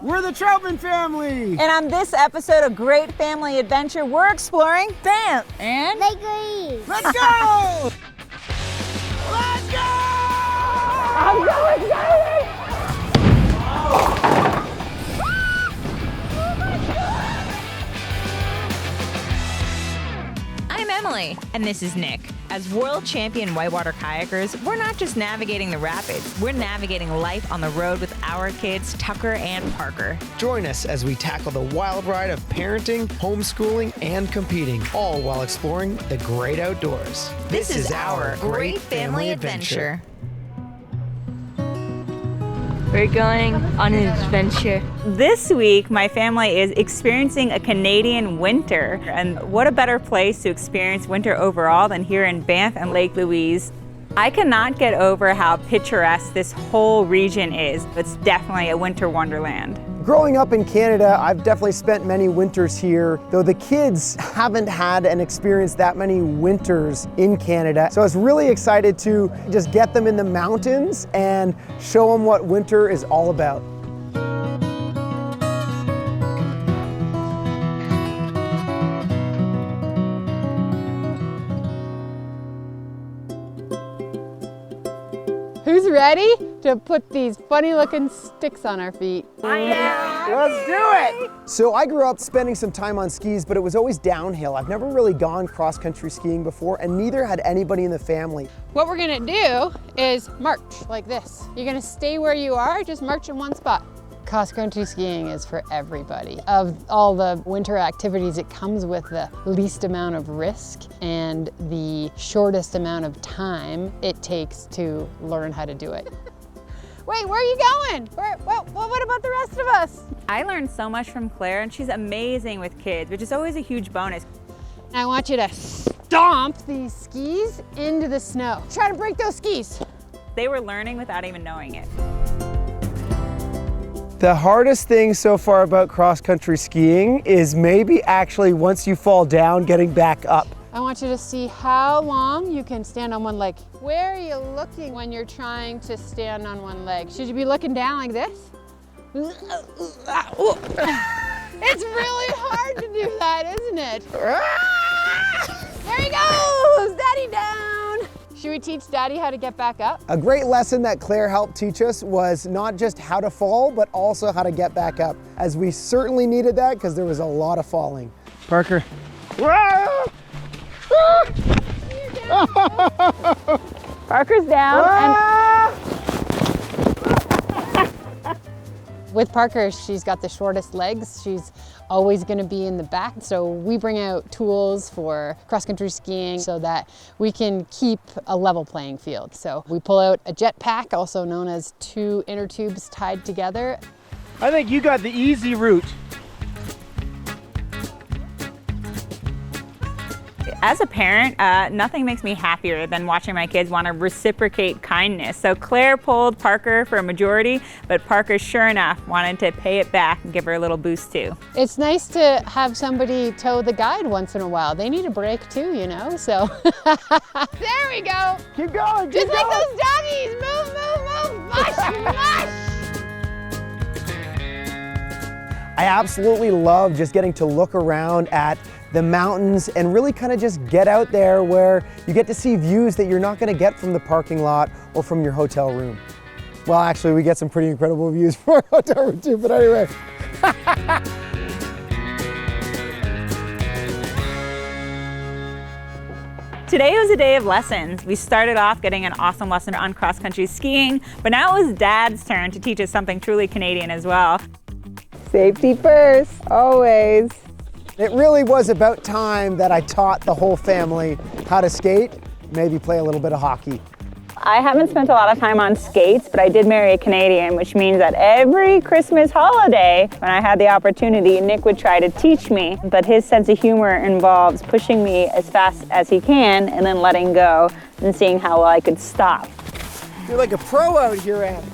We're the Troutman family! And on this episode of Great Family Adventure, we're exploring Banff and Lake Louise. Let's go! Let's go! I'm so excited! I'm Emily, and this is Nick. As world champion whitewater kayakers, we're not just navigating the rapids, we're navigating life on the road with our kids, Tucker and Parker. Join us as we tackle the wild ride of parenting, homeschooling, and competing, all while exploring the great outdoors. This is our Great Family Adventure. We're going on an adventure. This week, my family is experiencing a Canadian winter. And what a better place to experience winter overall than here in Banff and Lake Louise. I cannot get over how picturesque this whole region is. It's definitely a winter wonderland. Growing up in Canada, I've definitely spent many winters here, though the kids haven't had and experienced that many winters in Canada. So I was really excited to just get them in the mountains and show them what winter is all about. Who's ready to put these funny looking sticks on our feet? Let's do it! So I grew up spending some time on skis, but it was always downhill. I've never really gone cross-country skiing before, and neither had anybody in the family. What we're gonna do is march like this. You're gonna stay where you are, just march in one spot. Cross-country skiing is for everybody. Of all the winter activities, it comes with the least amount of risk and the shortest amount of time it takes to learn how to do it. Wait, where are you going? What about the rest of us? I learned so much from Claire, and she's amazing with kids, which is always a huge bonus. I want you to stomp these skis into the snow. Try to break those skis. They were learning without even knowing it. The hardest thing so far about cross-country skiing is maybe actually once you fall down, getting back up. I want you to see how long you can stand on one leg. Where are you looking when you're trying to stand on one leg? Should you be looking down like this? It's really hard to do that, isn't it? There he goes, Daddy down. Should we teach Daddy how to get back up? A great lesson that Claire helped teach us was not just how to fall, but also how to get back up, as we certainly needed that because there was a lot of falling. Parker. Parker's down, With Parker, she's got the shortest legs. She's always gonna be in the back. So we bring out tools for cross-country skiing so that we can keep a level playing field. So we pull out a jet pack, also known as two inner tubes tied together. I think you got the easy route. As a parent, nothing makes me happier than watching my kids want to reciprocate kindness. So Claire pulled Parker for a majority, but Parker, sure enough, wanted to pay it back and give her a little boost too. It's nice to have somebody tow the guide once in a while. They need a break too, you know, so. There we go. Keep going, Just like those doggies. Move, move, move. Mush, mush. I absolutely love just getting to look around at the mountains and really kind of just get out there where you get to see views that you're not going to get from the parking lot or from your hotel room. Well, actually, we get some pretty incredible views from our hotel room too, but anyway. Today was a day of lessons. We started off getting an awesome lesson on cross-country skiing, but now it was Dad's turn to teach us something truly Canadian as well. Safety first, always. It really was about time that I taught the whole family how to skate, maybe play a little bit of hockey. I haven't spent a lot of time on skates, but I did marry a Canadian, which means that every Christmas holiday, when I had the opportunity, Nick would try to teach me. But his sense of humor involves pushing me as fast as he can and then letting go and seeing how well I could stop. You're like a pro out here, Anne.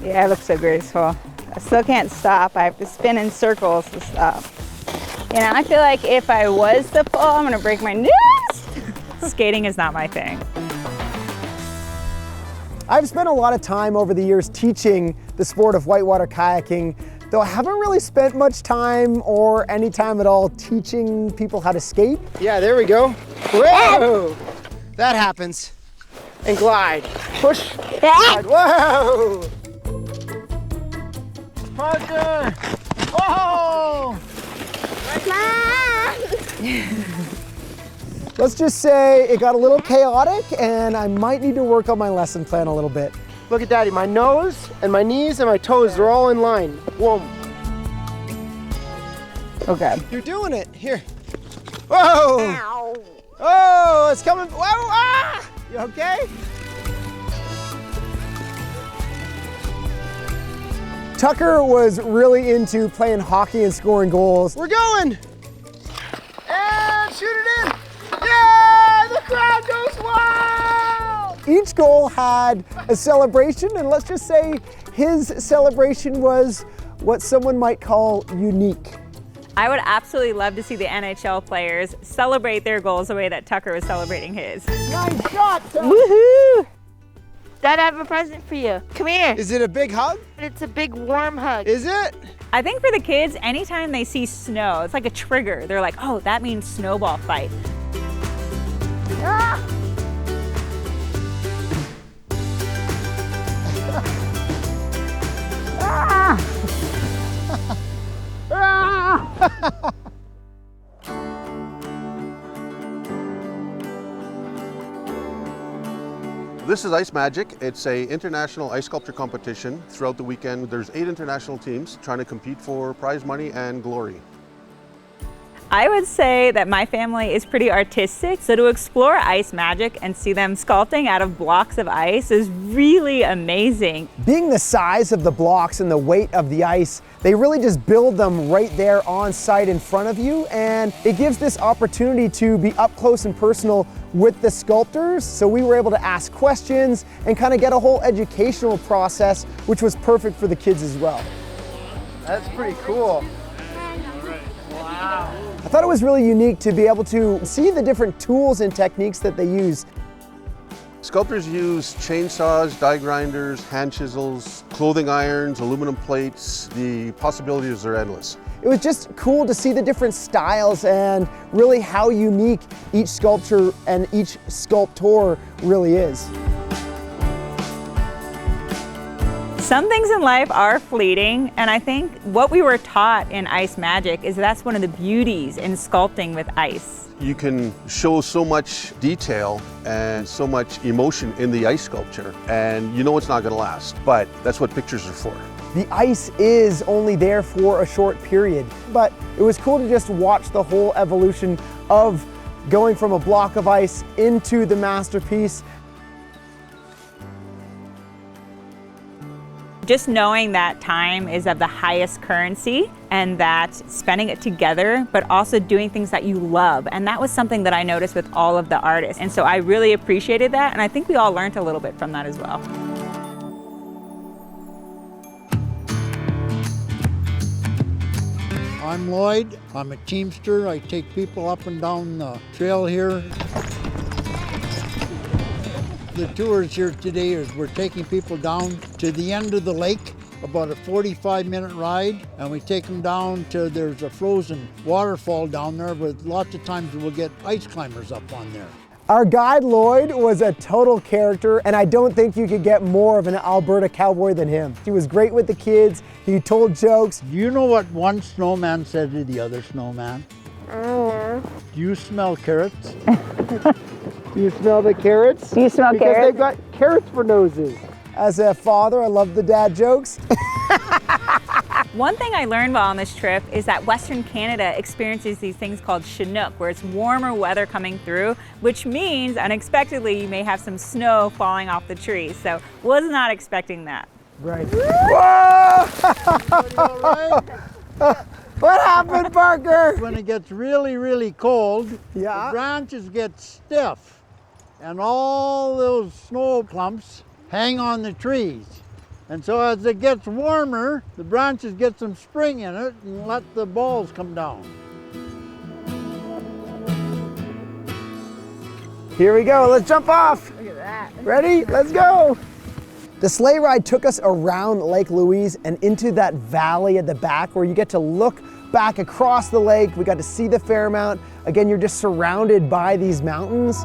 Yeah, it looks so graceful. I still can't stop. I have to spin in circles to stop. You know, I feel like if I was to fall, I'm gonna break my nose. Skating is not my thing. I've spent a lot of time over the years teaching the sport of whitewater kayaking, though I haven't really spent much time or any time at all teaching people how to skate. Yeah, there we go. Whoa! That happens. And glide. Push. Glide. Whoa! Parker! Whoa! Let's just say it got a little chaotic and I might need to work on my lesson plan a little bit. Look at Daddy, my nose and my knees and my toes, they're all in line. Whoa. Okay. You're doing it. Here. Whoa! Ow. Oh, it's coming. Whoa! Ah! You okay? Tucker was really into playing hockey and scoring goals. We're going! And shoot it in! Yeah! The crowd goes wild! Each goal had a celebration, and let's just say his celebration was what someone might call unique. I would absolutely love to see the NHL players celebrate their goals the way that Tucker was celebrating his. Nice shot, Tucker! Woohoo! Dad, I have a present for you. Come here. Is it a big hug? It's a big warm hug. Is it? I think for the kids, anytime they see snow, it's like a trigger. They're like, oh, that means snowball fight. Ah! ah! ah! This is Ice Magic. It's an international ice sculpture competition. Throughout the weekend, there's 8 international teams trying to compete for prize money and glory. I would say that my family is pretty artistic, so to explore ice magic and see them sculpting out of blocks of ice is really amazing. Being the size of the blocks and the weight of the ice, they really just build them right there on site in front of you, and it gives this opportunity to be up close and personal with the sculptors. So we were able to ask questions and kind of get a whole educational process, which was perfect for the kids as well. That's pretty cool. Wow. I thought it was really unique to be able to see the different tools and techniques that they use. Sculptors use chainsaws, die grinders, hand chisels, clothing irons, aluminum plates. The possibilities are endless. It was just cool to see the different styles and really how unique each sculpture and each sculptor really is. Some things in life are fleeting, and I think what we were taught in Ice Magic is that's one of the beauties in sculpting with ice. You can show so much detail and so much emotion in the ice sculpture, and you know it's not going to last, but that's what pictures are for. The ice is only there for a short period, but it was cool to just watch the whole evolution of going from a block of ice into the masterpiece. Just knowing that time is of the highest currency and that spending it together, but also doing things that you love. And that was something that I noticed with all of the artists. And so I really appreciated that. And I think we all learned a little bit from that as well. I'm Lloyd. I'm a Teamster. I take people up and down the trail here. The tours here today is we're taking people down to the end of the lake, about a 45-minute ride, and we take them down to, there's a frozen waterfall down there, but lots of times we'll get ice climbers up on there. Our guide Lloyd was a total character, and I don't think you could get more of an Alberta cowboy than him. He was great with the kids, he told jokes. Do you know what one snowman said to the other snowman? I don't know. Do you smell carrots? Do you smell the carrots? Do you smell because carrots? They've got carrots for noses. As a father, I love the dad jokes. One thing I learned while on this trip is that Western Canada experiences these things called Chinook, where it's warmer weather coming through, which means unexpectedly you may have some snow falling off the trees. So was not expecting that. Right. Whoa! What happened, Parker? When it gets really, really cold, Yeah. the branches get stiff, and all those snow clumps hang on the trees. And so as it gets warmer, the branches get some spring in it and let the balls come down. Here we go, let's jump off. Look at that. Ready? Let's go. The sleigh ride took us around Lake Louise and into that valley at the back where you get to look back across the lake. We got to see the Fairmount. Again, you're just surrounded by these mountains.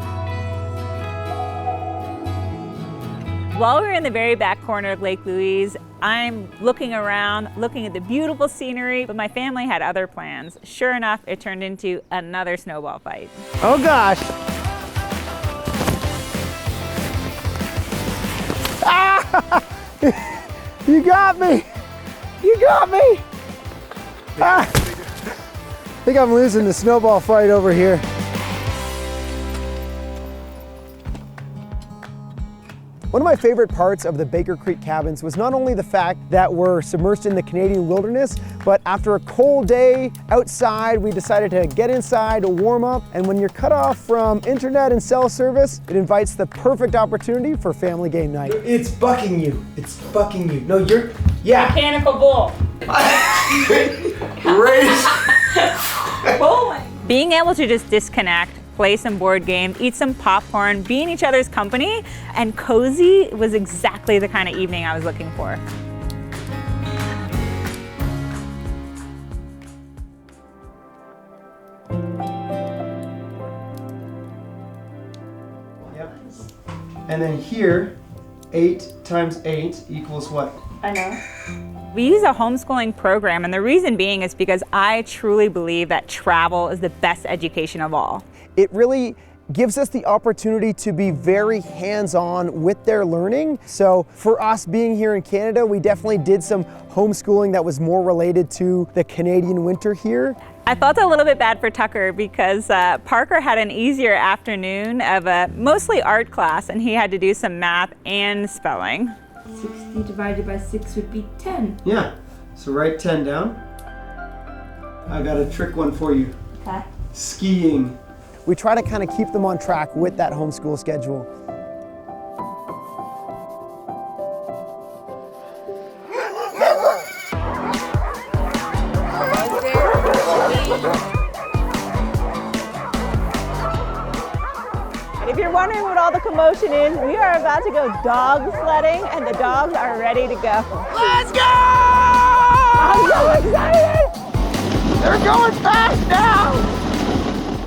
While we're in the very back corner of Lake Louise, I'm looking around, looking at the beautiful scenery, but my family had other plans. Sure enough, it turned into another snowball fight. Oh gosh. Ah! You got me! You got me! Ah! I think I'm losing the snowball fight over here. One of my favorite parts of the Baker Creek cabins was not only the fact that we're submerged in the Canadian wilderness, but after a cold day outside, we decided to get inside to warm up. And when you're cut off from internet and cell service, it invites the perfect opportunity for family game night. It's bucking you. It's bucking you. No, you're, yeah. Mechanical bull. Bowling. Being able to just disconnect, play some board games, eat some popcorn, be in each other's company, and cozy was exactly the kind of evening I was looking for. Yep. And then here, 8 times 8 equals what? I know. We use a homeschooling program, and the reason being is because I truly believe that travel is the best education of all. It really gives us the opportunity to be very hands-on with their learning. So for us being here in Canada, we definitely did some homeschooling that was more related to the Canadian winter here. I felt a little bit bad for Tucker because Parker had an easier afternoon of a mostly art class, and he had to do some math and spelling. 60 divided by 6 would be 10. Yeah, so write 10 down. I got a trick one for you. Okay. Skiing. We try to kind of keep them on track with that homeschool schedule. If you're wondering what all the commotion is, we are about to go dog sledding, and the dogs are ready to go. Let's go! I'm so excited! They're going fast now!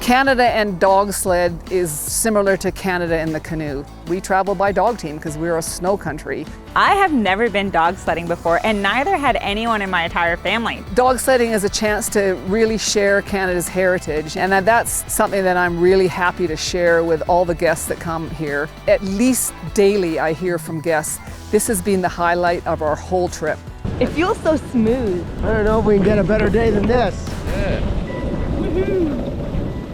Canada and dog sled is similar to Canada and the canoe. We travel by dog team because we're a snow country. I have never been dog sledding before, and neither had anyone in my entire family. Dog sledding is a chance to really share Canada's heritage, and that's something that I'm really happy to share with all the guests that come here. At least daily I hear from guests, this has been the highlight of our whole trip. It feels so smooth. I don't know if we can get a better day than this.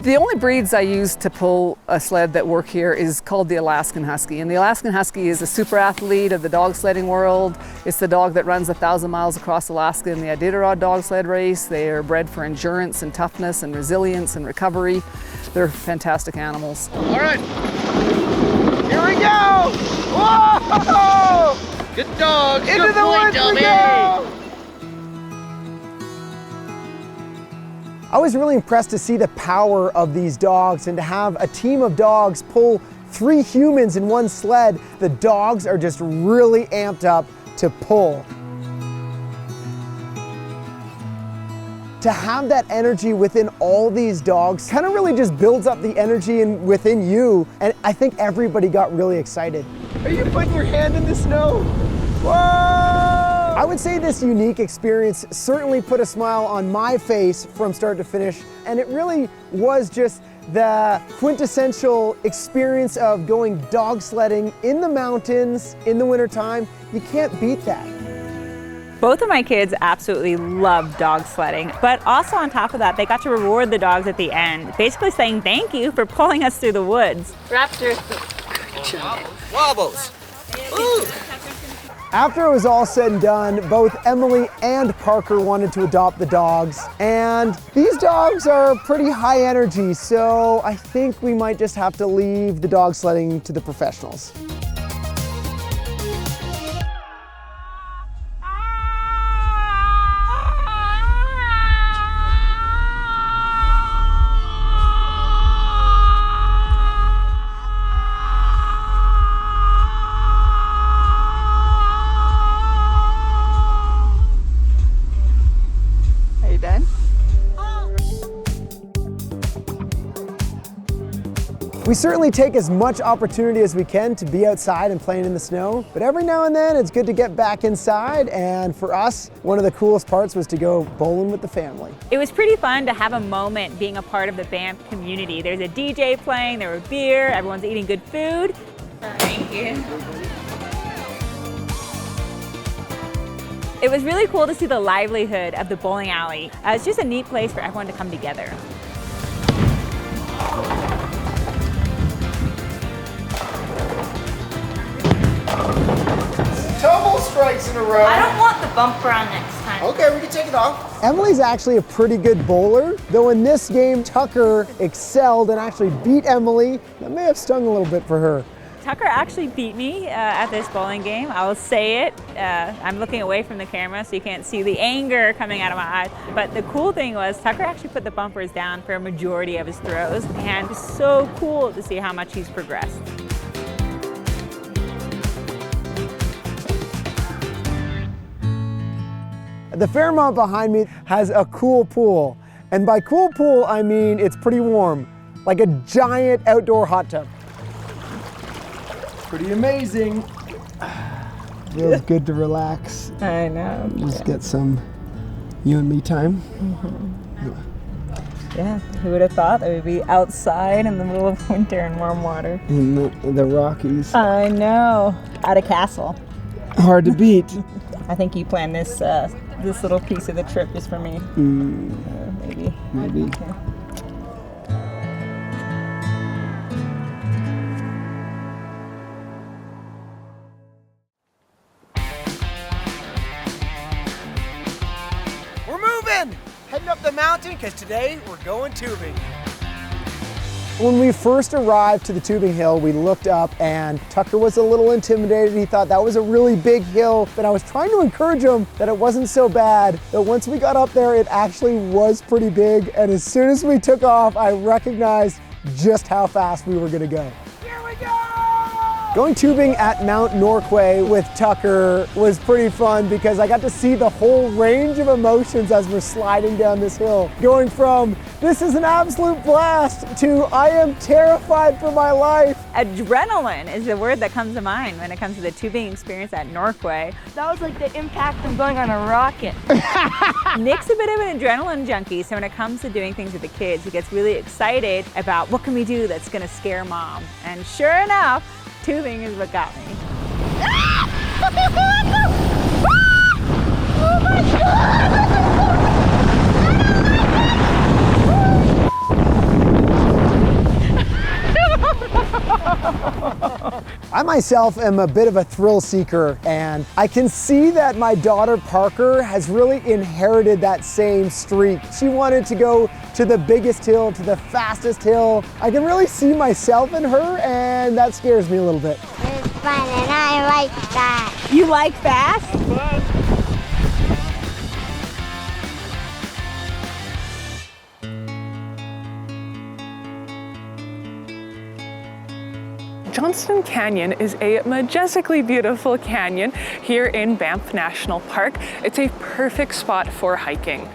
The only breeds I use to pull a sled that work here is called the Alaskan Husky. And the Alaskan Husky is a super athlete of the dog sledding world. It's the dog that runs 1,000 miles across Alaska in the Iditarod dog sled race. They are bred for endurance and toughness and resilience and recovery. They're fantastic animals. All right, Here we go! Whoa! good dog. Into Good the boy, woods we Dummy. go! I was really impressed to see the power of these dogs and to have a team of dogs pull 3 humans in one sled. The dogs are just really amped up to pull. To have that energy within all these dogs kind of really just builds up the energy within you, and I think everybody got really excited. Are you putting your hand in the snow? Whoa! I would say this unique experience certainly put a smile on my face from start to finish, and it really was just the quintessential experience of going dog sledding in the mountains in the wintertime. You can't beat that. Both of my kids absolutely loved dog sledding, but also on top of that, they got to reward the dogs at the end, basically saying thank you for pulling us through the woods. Raptors. Wobbles. Ooh. After it was all said and done, both Emily and Parker wanted to adopt the dogs, and these dogs are pretty high energy, so I think we might just have to leave the dog sledding to the professionals. We certainly take as much opportunity as we can to be outside and playing in the snow, but every now and then it's good to get back inside, and for us, one of the coolest parts was to go bowling with the family. It was pretty fun to have a moment being a part of the Banff community. There's a DJ playing, there was beer, everyone's eating good food. Thank you. It was really cool to see the livelihood of the bowling alley. It's just a neat place for everyone to come together. Double strikes in a row. I don't want the bumper on next time. Okay, we can take it off. Emily's actually a pretty good bowler, though in this game, Tucker excelled and actually beat Emily. That may have stung a little bit for her. Tucker actually beat me at this bowling game. I will say it. I'm looking away from the camera so you can't see the anger coming out of my eyes. But the cool thing was Tucker actually put the bumpers down for a majority of his throws, and it's so cool to see how much he's progressed. The Fairmont behind me has a cool pool. And by cool pool, I mean it's pretty warm, like a giant outdoor hot tub. Pretty amazing. Feels good to relax. I know. Just get some you and me time. Yeah, who would have thought that we'd be outside in the middle of winter in warm water? In the Rockies. I know. At a castle. Hard to beat. I think you planned this this little piece of the trip just for me. Maybe. Maybe. Okay. We're moving! Heading up the mountain because today we're going tubing. When we first arrived to the tubing hill, we looked up and Tucker was a little intimidated. He thought that was a really big hill, but I was trying to encourage him that it wasn't so bad. But once we got up there, it actually was pretty big. And as soon as we took off, I recognized just how fast we were gonna go. Here we go! Going tubing at Mount Norquay with Tucker was pretty fun because I got to see the whole range of emotions as we're sliding down this hill. Going from, this is an absolute blast, to I am terrified for my life. Adrenaline is the word that comes to mind when it comes to the tubing experience at Norquay. That was like the impact of going on a rocket. Nick's a bit of an adrenaline junkie, so when it comes to doing things with the kids, he gets really excited about what can we do that's gonna scare mom. And sure enough, tubing is what got me. Oh my God! I myself am a bit of a thrill seeker, and I can see that my daughter Parker has really inherited that same streak. She wanted to go to the biggest hill, to the fastest hill. I can really see myself in her, and that scares me a little bit. It's fun and I like that. You like fast? Johnston Canyon is a majestically beautiful canyon here in Banff National Park. It's a perfect spot for hiking.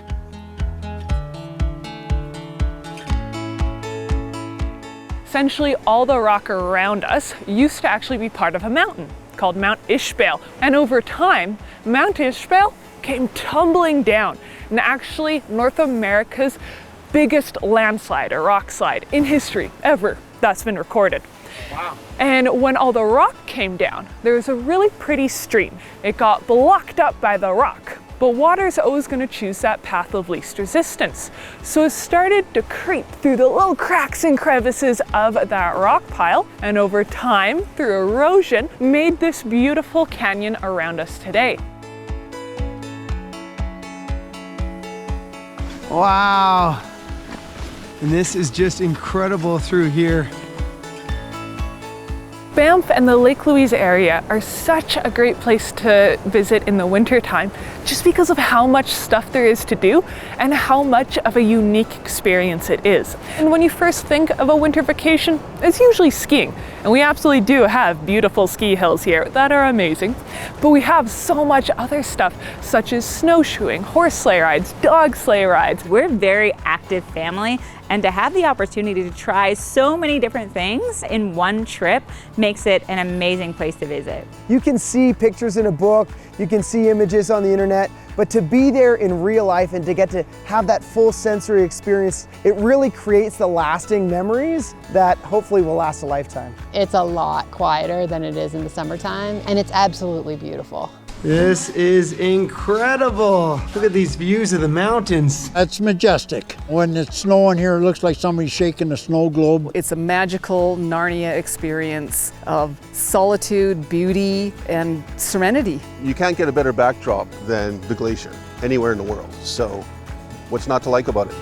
Essentially, all the rock around us used to actually be part of a mountain called Mount Ishbel. And over time, Mount Ishbel came tumbling down, and actually North America's biggest landslide or rock slide in history ever that's been recorded. Wow. And when all the rock came down, there was a really pretty stream. It got blocked up by the rock, but water's always going to choose that path of least resistance. So it started to creep through the little cracks and crevices of that rock pile, and over time, through erosion, made this beautiful canyon around us today. Wow. And this is just incredible through here. Banff and the Lake Louise area are such a great place to visit in the wintertime just because of how much stuff there is to do and how much of a unique experience it is. And when you first think of a winter vacation, it's usually skiing. And we absolutely do have beautiful ski hills here that are amazing. But we have so much other stuff, such as snowshoeing, horse sleigh rides, dog sleigh rides. We're a very active family, and to have the opportunity to try so many different things in one trip makes it an amazing place to visit. You can see pictures in a book, you can see images on the internet, but to be there in real life and to get to have that full sensory experience, it really creates the lasting memories that hopefully will last a lifetime. It's a lot quieter than it is in the summertime, and it's absolutely beautiful. This is incredible. Look at these views of the mountains. It's majestic. When it's snowing here, it looks like somebody's shaking a snow globe. It's a magical Narnia experience of solitude, beauty, and serenity. You can't get a better backdrop than the glacier anywhere in the world. So what's not to like about it?